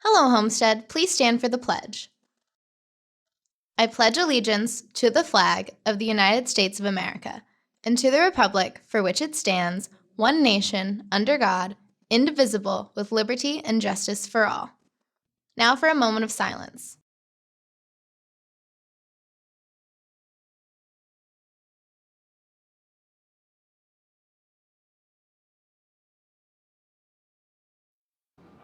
Hello, Homestead. Please stand for the pledge. I pledge allegiance to the flag of the United States of America and to the republic for which it stands, one nation, under God, indivisible, with liberty and justice for all. Now for a moment of silence.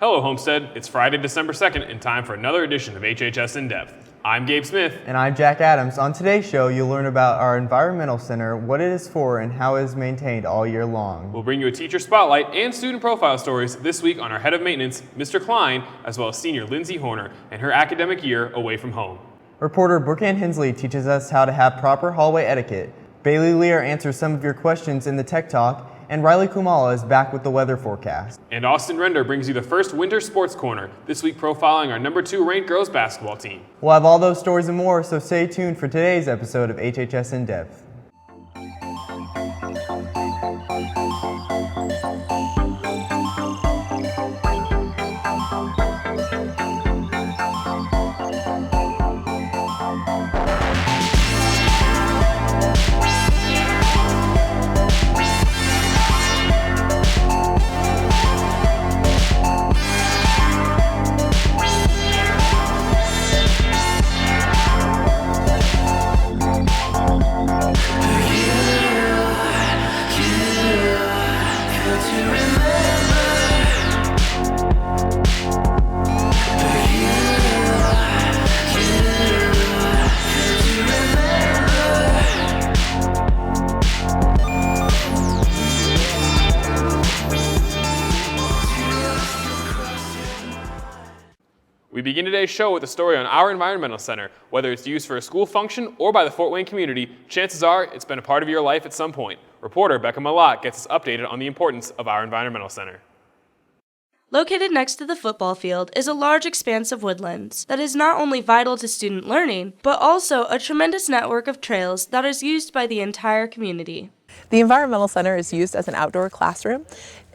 Hello, Homestead. It's Friday, December 2nd, and time for another edition of HHS In Depth. I'm Gabe Smith. And I'm Jack Adams. On today's show, you'll learn about our environmental center, what it is for, and how it is maintained all year long. We'll bring you a teacher spotlight and student profile stories this week on our head of maintenance, Mr. Klein, as well as senior Lindsey Horner and her academic year away from home. Reporter Brooke-Ann Hensley teaches us how to have proper hallway etiquette. Bailey Lear answers some of your questions in the Tech Talk, and Riley Kumala is back with the weather forecast. And Austin Render brings you the first Winter Sports Corner, this week profiling our number 2 ranked girls basketball team. We'll have all those stories and more, so stay tuned for today's episode of HHS In Depth. We begin today's show with a story on our environmental center. Whether it's used for a school function or by the Fort Wayne community, chances are it's been a part of your life at some point. Reporter Becca Malott gets us updated on the importance of our environmental center. Located next to the football field is a large expanse of woodlands that is not only vital to student learning, but also a tremendous network of trails that is used by the entire community. The Environmental Center is used as an outdoor classroom,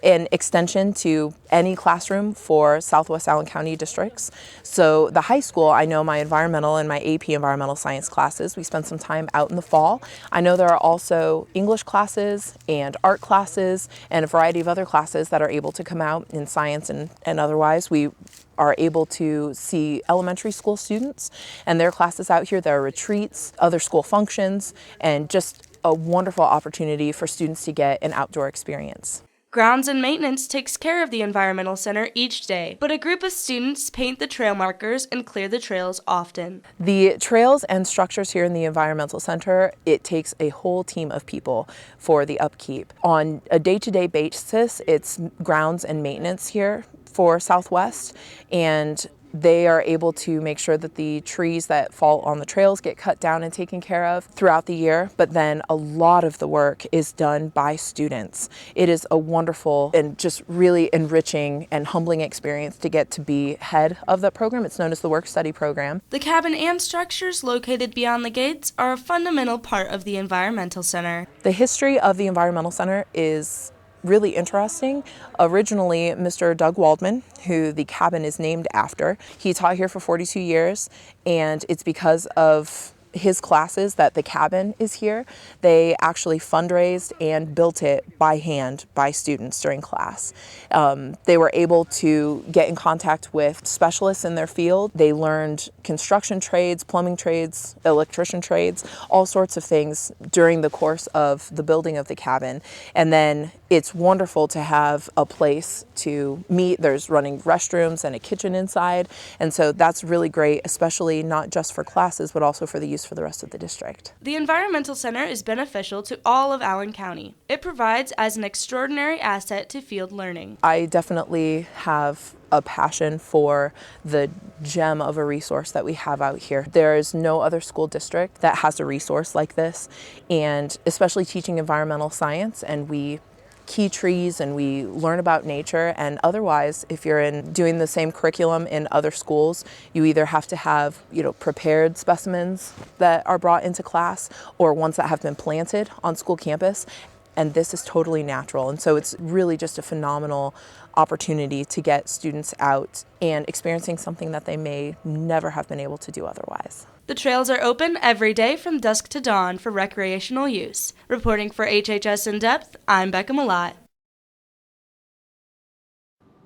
an extension to any classroom for Southwest Allen County districts. So the high school, I know my environmental and my AP environmental science classes, we spend some time out in the fall. I know there are also English classes and art classes and a variety of other classes that are able to come out in science and otherwise. We are able to see elementary school students and their classes out here. There are retreats, other school functions, and just a wonderful opportunity for students to get an outdoor experience. Grounds and maintenance takes care of the Environmental Center each day, but a group of students paint the trail markers and clear the trails often. The trails and structures here in the Environmental Center, it takes a whole team of people for the upkeep. On a day-to-day basis, it's grounds and maintenance here for Southwest, and they are able to make sure that the trees that fall on the trails get cut down and taken care of throughout the year, but then a lot of the work is done by students. It is a wonderful and just really enriching and humbling experience to get to be head of that program. It's known as the Work Study Program. The cabin and structures located beyond the gates are a fundamental part of the Environmental Center. The history of the Environmental Center is really interesting. Originally, Mr. Doug Waldman, who the cabin is named after, he taught here for 42 years, and it's because of his classes that the cabin is here. They actually fundraised and built it by hand by students during class. They were able to get in contact with specialists in their field. They learned construction trades, plumbing trades, electrician trades, all sorts of things during the course of the building of the cabin. And then it's wonderful to have a place to meet. There's running restrooms and a kitchen inside. And so that's really great, especially not just for classes, but also for the use for the rest of the district. The Environmental Center is beneficial to all of Allen County. It provides as an extraordinary asset to field learning. I definitely have a passion for the gem of a resource that we have out here. There is no other school district that has a resource like this, and especially teaching environmental science, and we key trees and we learn about nature. And otherwise, if you're doing the same curriculum in other schools, you either have to have, prepared specimens that are brought into class or ones that have been planted on school campus. and this is totally natural. And so it's really just a phenomenal opportunity to get students out and experiencing something that they may never have been able to do otherwise. The trails are open every day from dusk to dawn for recreational use. Reporting for HHS In Depth, I'm Becca Malott.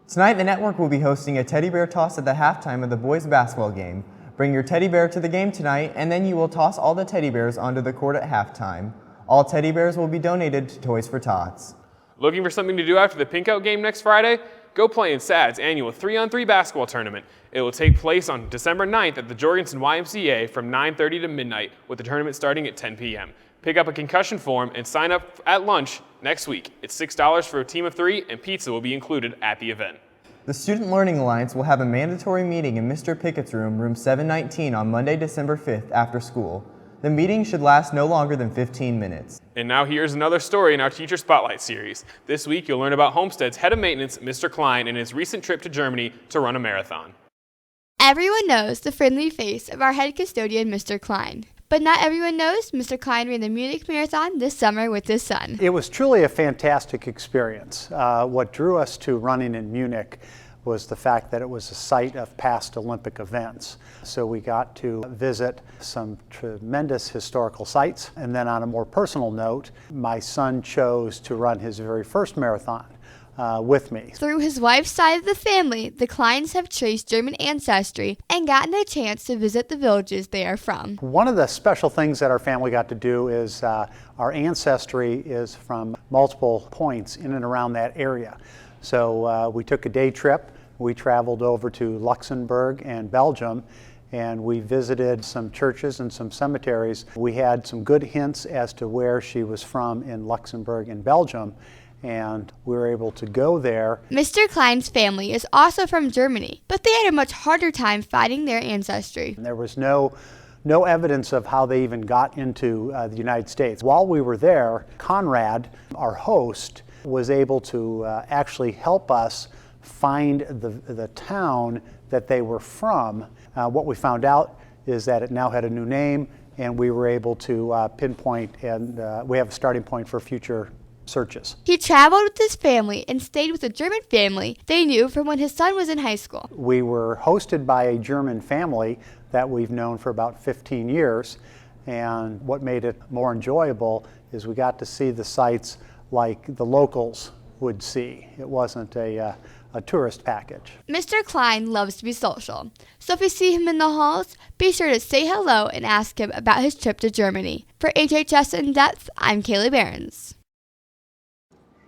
Tonight, the network will be hosting a teddy bear toss at the halftime of the boys' basketball game. Bring your teddy bear to the game tonight, and then you will toss all the teddy bears onto the court at halftime. All teddy bears will be donated to Toys for Tots. Looking for something to do after the Pinkout game next Friday? Go play in SAD's annual 3-on-3 basketball tournament. It will take place on December 9th at the Jorgensen YMCA from 9:30 to midnight, with the tournament starting at 10 p.m. Pick up a concussion form and sign up at lunch next week. It's $6 for a team of 3, and pizza will be included at the event. The Student Learning Alliance will have a mandatory meeting in Mr. Pickett's room, room 719, on Monday, December 5th after school. The meeting should last no longer than 15 minutes. And now here's another story in our Teacher Spotlight series. This week you'll learn about Homestead's head of maintenance, Mr. Klein, and his recent trip to Germany to run a marathon. Everyone knows the friendly face of our head custodian, Mr. Klein. But not everyone knows Mr. Klein ran the Munich Marathon this summer with his son. It was truly a fantastic experience. What drew us to running in Munich was the fact that it was a site of past Olympic events. So we got to visit some tremendous historical sites. And then on a more personal note, my son chose to run his very first marathon with me. Through his wife's side of the family, the Kleins have traced German ancestry and gotten a chance to visit the villages they are from. One of the special things that our family got to do is our ancestry is from multiple points in and around that area. So we took a day trip. We traveled over to Luxembourg and Belgium, and we visited some churches and some cemeteries. We had some good hints as to where she was from in Luxembourg and Belgium, and we were able to go there. Mr. Klein's family is also from Germany, but they had a much harder time finding their ancestry. There was no evidence of how they even got into the United States. While we were there, Conrad, our host, was able to actually help us find the town that they were from. What we found out is that it now had a new name, and we were able to pinpoint, and we have a starting point for future searches. He traveled with his family and stayed with a German family they knew from when his son was in high school. We were hosted by a German family that we've known for about 15 years, and what made it more enjoyable is we got to see the sites like the locals would see. It wasn't a tourist package. Mr. Klein loves to be social, so if you see him in the halls, be sure to say hello and ask him about his trip to Germany. For HHS In Depth, I'm Kaylee Behrens.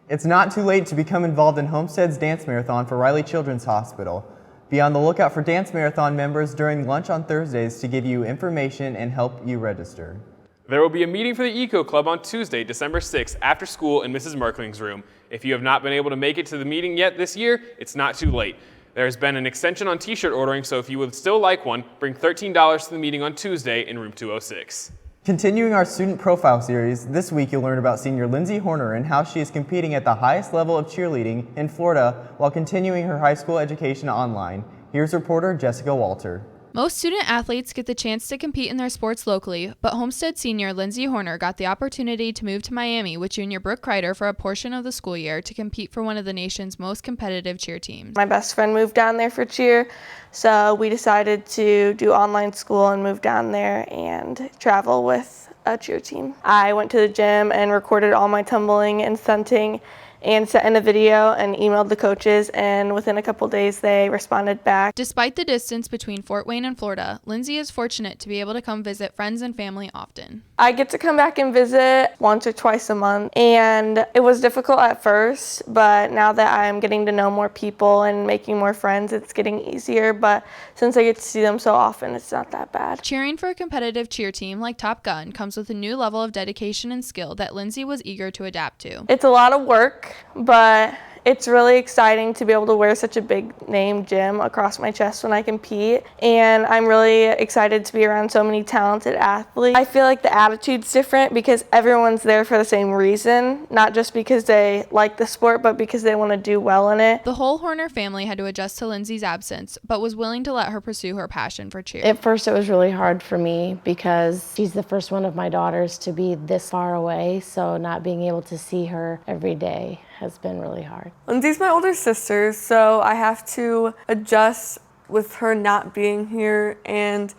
It's not too late to become involved in Homestead's dance marathon for Riley Children's Hospital. Be on the lookout for dance marathon members during lunch on Thursdays to give you information and help you register. There will be a meeting for the Eco Club on Tuesday, December 6th, after school in Mrs. Merkling's room. If you have not been able to make it to the meeting yet this year, it's not too late. There has been an extension on t-shirt ordering, so if you would still like one, bring $13 to the meeting on Tuesday in room 206. Continuing our student profile series, this week you'll learn about senior Lindsey Horner and how she is competing at the highest level of cheerleading in Florida while continuing her high school education online. Here's reporter Jessica Walter. Most student athletes get the chance to compete in their sports locally, but Homestead senior Lindsey Horner got the opportunity to move to Miami with junior Brooke Kreider for a portion of the school year to compete for one of the nation's most competitive cheer teams. My best friend moved down there for cheer, so we decided to do online school and move down there and travel with a cheer team. I went to the gym and recorded all my tumbling and stunting and sent in a video and emailed the coaches, and within a couple days they responded back. Despite the distance between Fort Wayne and Florida, Lindsay is fortunate to be able to come visit friends and family often. I get to come back and visit once or twice a month, and it was difficult at first, but now that I'm getting to know more people and making more friends, it's getting easier, but since I get to see them so often, it's not that bad. Cheering for a competitive cheer team like Top Gun comes with a new level of dedication and skill that Lindsay was eager to adapt to. It's a lot of work, but It's really exciting to be able to wear such a big name gym across my chest when I compete, and I'm really excited to be around so many talented athletes. I feel like the attitude's different because everyone's there for the same reason, not just because they like the sport, but because they want to do well in it. The whole Horner family had to adjust to Lindsay's absence, but was willing to let her pursue her passion for cheer. At first it was really hard for me because she's the first one of my daughters to be this far away, so not being able to see her every day has been really hard. Lindsay's my older sister, so I have to adjust with her not being here, and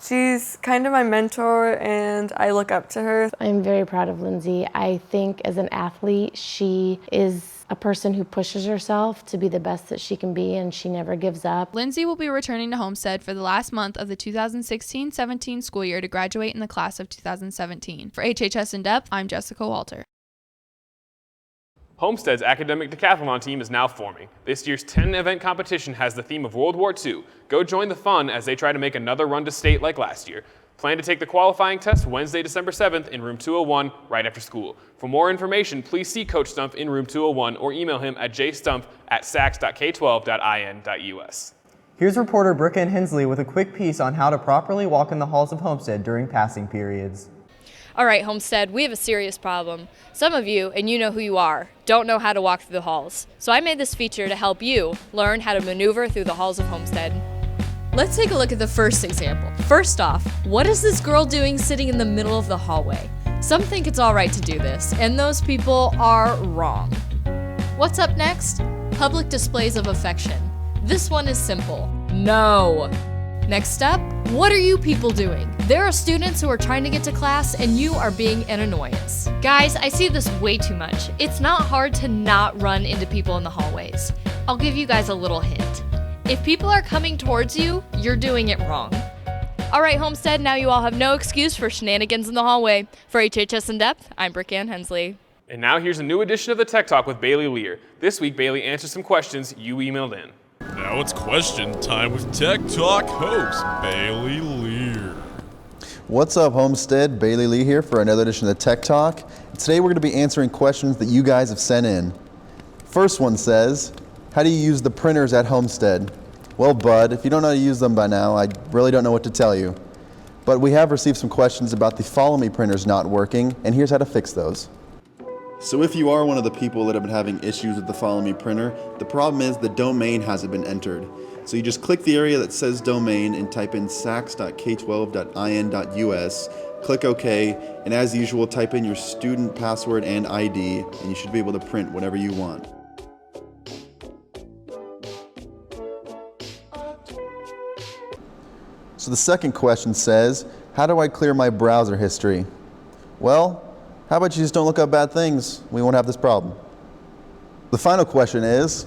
she's kind of my mentor and I look up to her. I'm very proud of Lindsay. I think as an athlete, she is a person who pushes herself to be the best that she can be, and she never gives up. Lindsay will be returning to Homestead for the last month of the 2016-17 school year to graduate in the class of 2017. For HHS In Depth, I'm Jessica Walter. Homestead's academic decathlon team is now forming. This year's 10-event competition has the theme of World War II. Go join the fun as they try to make another run to state like last year. Plan to take the qualifying test Wednesday, December 7th in room 201 right after school. For more information, please see Coach Stump in room 201 or email him at jstump@sacs.k12.in.us. Here's reporter Brooke Hensley with a quick piece on how to properly walk in the halls of Homestead during passing periods. All right, Homestead, we have a serious problem. Some of you, and you know who you are, don't know how to walk through the halls. So I made this feature to help you learn how to maneuver through the halls of Homestead. Let's take a look at the first example. First off, what is this girl doing sitting in the middle of the hallway? Some think it's all right to do this, and those people are wrong. What's up next? Public displays of affection. This one is simple. No. Next up, what are you people doing? There are students who are trying to get to class and you are being an annoyance. Guys, I see this way too much. It's not hard to not run into people in the hallways. I'll give you guys a little hint. If people are coming towards you, you're doing it wrong. All right, Homestead, now you all have no excuse for shenanigans in the hallway. For HHS In Depth, I'm Brooke Hensley. And now here's a new edition of the Tech Talk with Bailey Lear. This week, Bailey answers some questions you emailed in. Now it's question time with Tech Talk host Bailey Lear. What's up, Homestead? Bailey Lee here for another edition of the Tech Talk. Today we're going to be answering questions that you guys have sent in. First one says, how do you use the printers at Homestead? Well, bud, if you don't know how to use them by now, I really don't know what to tell you. But we have received some questions about the Follow Me printers not working, and here's how to fix those. So if you are one of the people that have been having issues with the Follow Me printer, the problem is the domain hasn't been entered. So you just click the area that says domain and type in sacs.k12.in.us, click OK, and as usual type in your student password and ID, and you should be able to print whatever you want. So the second question says, how do I clear my browser history? Well, how about you just don't look up bad things? We won't have this problem. The final question is,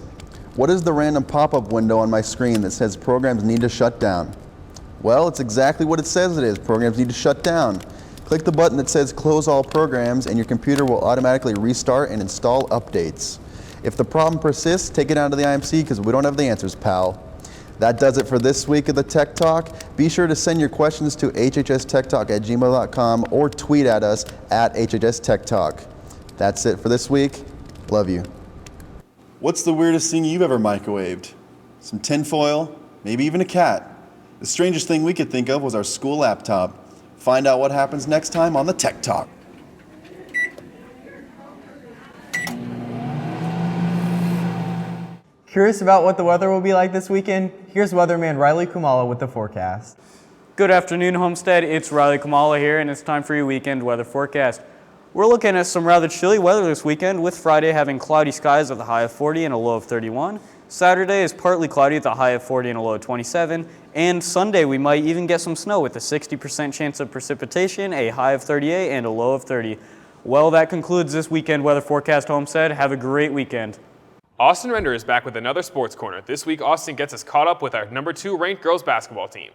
what is the random pop-up window on my screen that says programs need to shut down? Well, it's exactly what it says it is. Programs need to shut down. Click the button that says close all programs and your computer will automatically restart and install updates. If the problem persists, take it down to the IMC because we don't have the answers, pal. That does it for this week of the Tech Talk. Be sure to send your questions to hhstechtalk@gmail.com or tweet at us at hhstechtalk. That's it for this week. Love you. What's the weirdest thing you've ever microwaved? Some tinfoil? Maybe even a cat? The strangest thing we could think of was our school laptop. Find out what happens next time on the Tech Talk. Curious about what the weather will be like this weekend? Here's weatherman Riley Kumala with the forecast. Good afternoon, Homestead. It's Riley Kamala here, and it's time for your weekend weather forecast. We're looking at some rather chilly weather this weekend, with Friday having cloudy skies with a high of 40 and a low of 31. Saturday is partly cloudy with a high of 40 and a low of 27. And Sunday we might even get some snow with a 60% chance of precipitation, a high of 38 and a low of 30. Well, that concludes this weekend weather forecast, Homestead. Have a great weekend. Austin Render is back with another sports corner. This week, Austin gets us caught up with our number 2 ranked girls basketball team.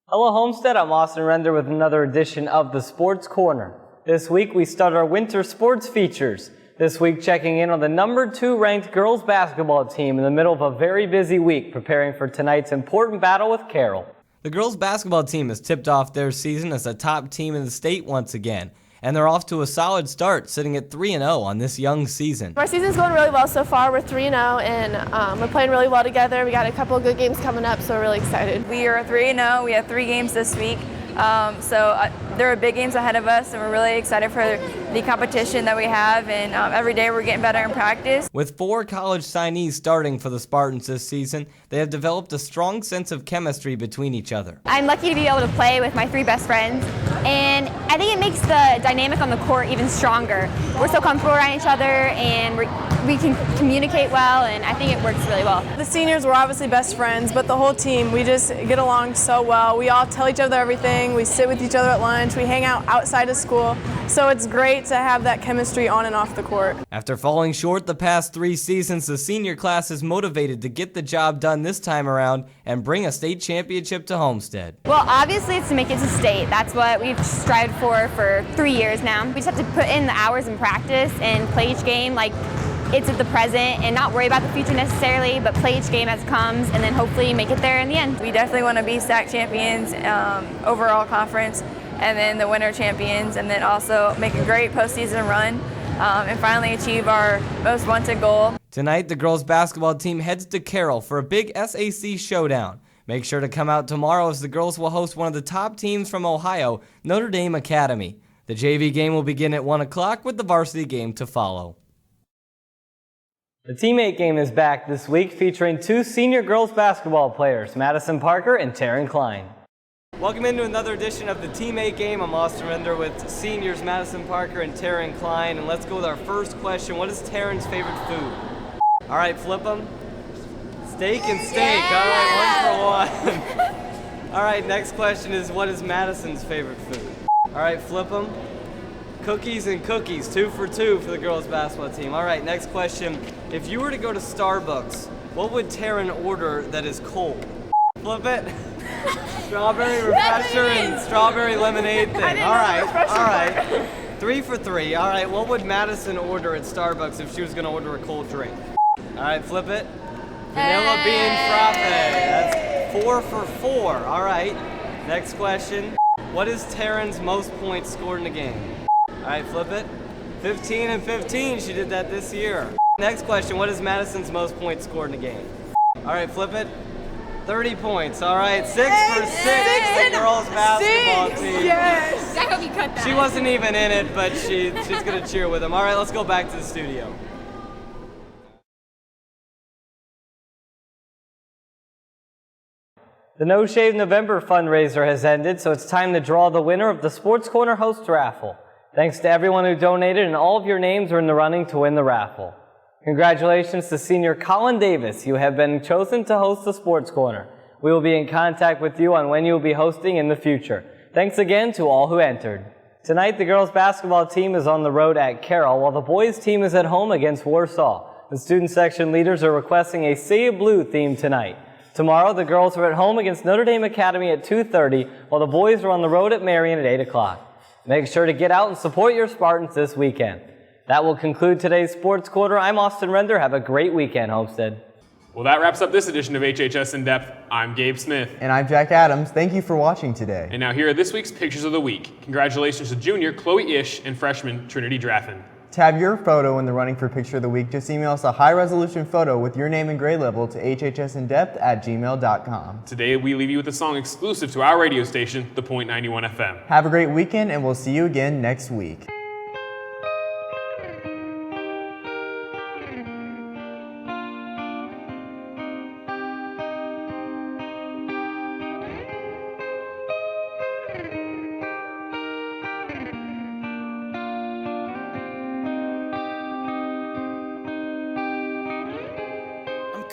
Hello, Homestead. I'm Austin Render with another edition of the Sports Corner. This week, we start our winter sports features. This week, checking in on the number 2 ranked girls basketball team in the middle of a very busy week, preparing for tonight's important battle with Carroll. The girls basketball team has tipped off their season as a top team in the state once again. and they're off to a solid start, sitting at 3-0 on this young season. Our season's going really well so far. We're 3-0, and we're playing really well together. We got a couple of good games coming up, so we're really excited. We are 3-0. We have 3 games this week. There are big games ahead of us, and we're really excited for the competition that we have, and every day we're getting better in practice. With 4 college signees starting for the Spartans this season, they have developed a strong sense of chemistry between each other. I'm lucky to be able to play with my 3 best friends, and I think it makes the dynamic on the court even stronger. We're so comfortable around each other, and we can communicate well, and I think it works really well. The seniors were obviously best friends, but the whole team, we just get along so well. We all tell each other everything. We sit with each other at lunch. We hang out outside of school. So it's great to have that chemistry on and off the court. After falling short the past 3 seasons, the senior class is motivated to get the job done this time around and bring a state championship to Homestead. Well, obviously it's to make it to state. That's what we've strived for 3 years now. We just have to put in the hours in practice and play each game like it's at the present and not worry about the future necessarily, but play each game as it comes and then hopefully make it there in the end. We definitely want to be SAC champions, overall conference, and then the winter champions, and then also make a great postseason run and finally achieve our most wanted goal. Tonight, the girls basketball team heads to Carroll for a big SAC showdown. Make sure to come out tomorrow as the girls will host one of the top teams from Ohio, Notre Dame Academy. The JV game will begin at 1 o'clock with the varsity game to follow. The teammate game is back this week, featuring 2 senior girls basketball players, Madison Parker and Taryn Klein. Welcome into another edition of the teammate game. I'm Austin Render with seniors Madison Parker and Taryn Klein, and let's go with our first question. What is Taryn's favorite food? All right, flip them. Steak and steak. Yeah. All right, 1 for 1. All right, next question is, what is Madison's favorite food? All right, flip them. Cookies and cookies, 2 for 2 for the girls basketball team. All right, next question. If you were to go to Starbucks, what would Taryn order that is cold? Flip it. Strawberry refresher and strawberry lemonade thing. All right. 3 for 3. All right, what would Madison order at Starbucks if she was going to order a cold drink? All right, flip it. Vanilla bean frappe. That's 4 for 4. All right. Next question. What is Taryn's most points scored in a game? All right, flip it. 15 and 15. She did that this year. Next question. What is Madison's most points scored in a game? All right, flip it. 30 points. All right, 6 for 6 for the girls basketball team. Yes. I hope you cut that. She wasn't even in it, but she's going to cheer with them. All right, let's go back to the studio. The No Shave November fundraiser has ended, so it's time to draw the winner of the Sports Corner Host Raffle. Thanks to everyone who donated, and all of your names are in the running to win the raffle. Congratulations to senior Colin Davis. You have been chosen to host the Sports Corner. We will be in contact with you on when you will be hosting in the future. Thanks again to all who entered. Tonight, the girls basketball team is on the road at Carroll, while the boys team is at home against Warsaw. The student section leaders are requesting a Sea of Blue theme tonight. Tomorrow, the girls are at home against Notre Dame Academy at 2:30, while the boys are on the road at Marion at 8 o'clock. Make sure to get out and support your Spartans this weekend. That will conclude today's Sports Quarter. I'm Austin Render. Have a great weekend, Homestead. Well, that wraps up this edition of HHS In Depth. I'm Gabe Smith. And I'm Jack Adams. Thank you for watching today. And now here are this week's Pictures of the Week. Congratulations to junior Chloe Ish and freshman Trinity Draffin. To have your photo in the running for Picture of the Week, just email us a high-resolution photo with your name and grade level to hhsindepth@gmail.com. Today, we leave you with a song exclusive to our radio station, The Point 91 FM. Have a great weekend, and we'll see you again next week.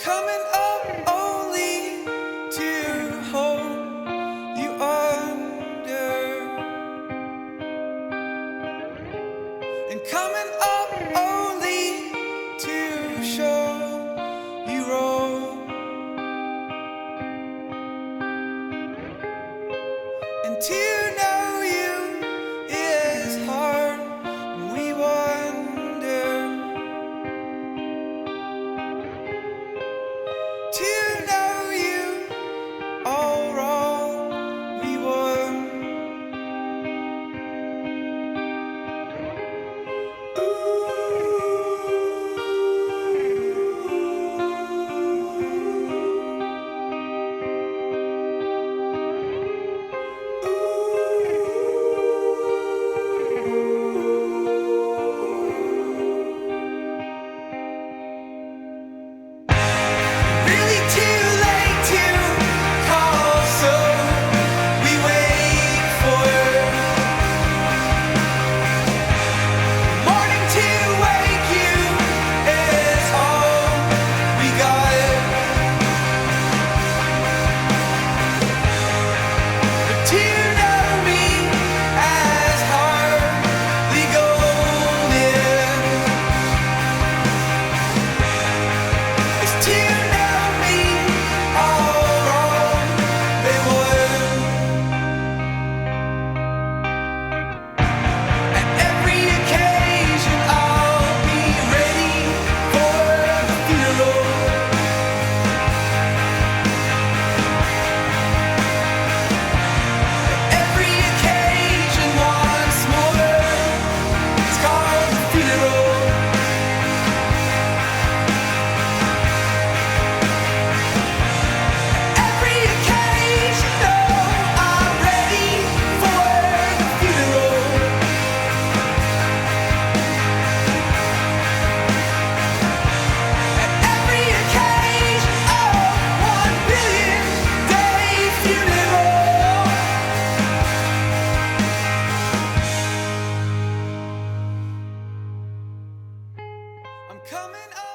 Coming up only to hold you under, and coming up only to show you wrong, and to know you is hard, and we wonder. coming up.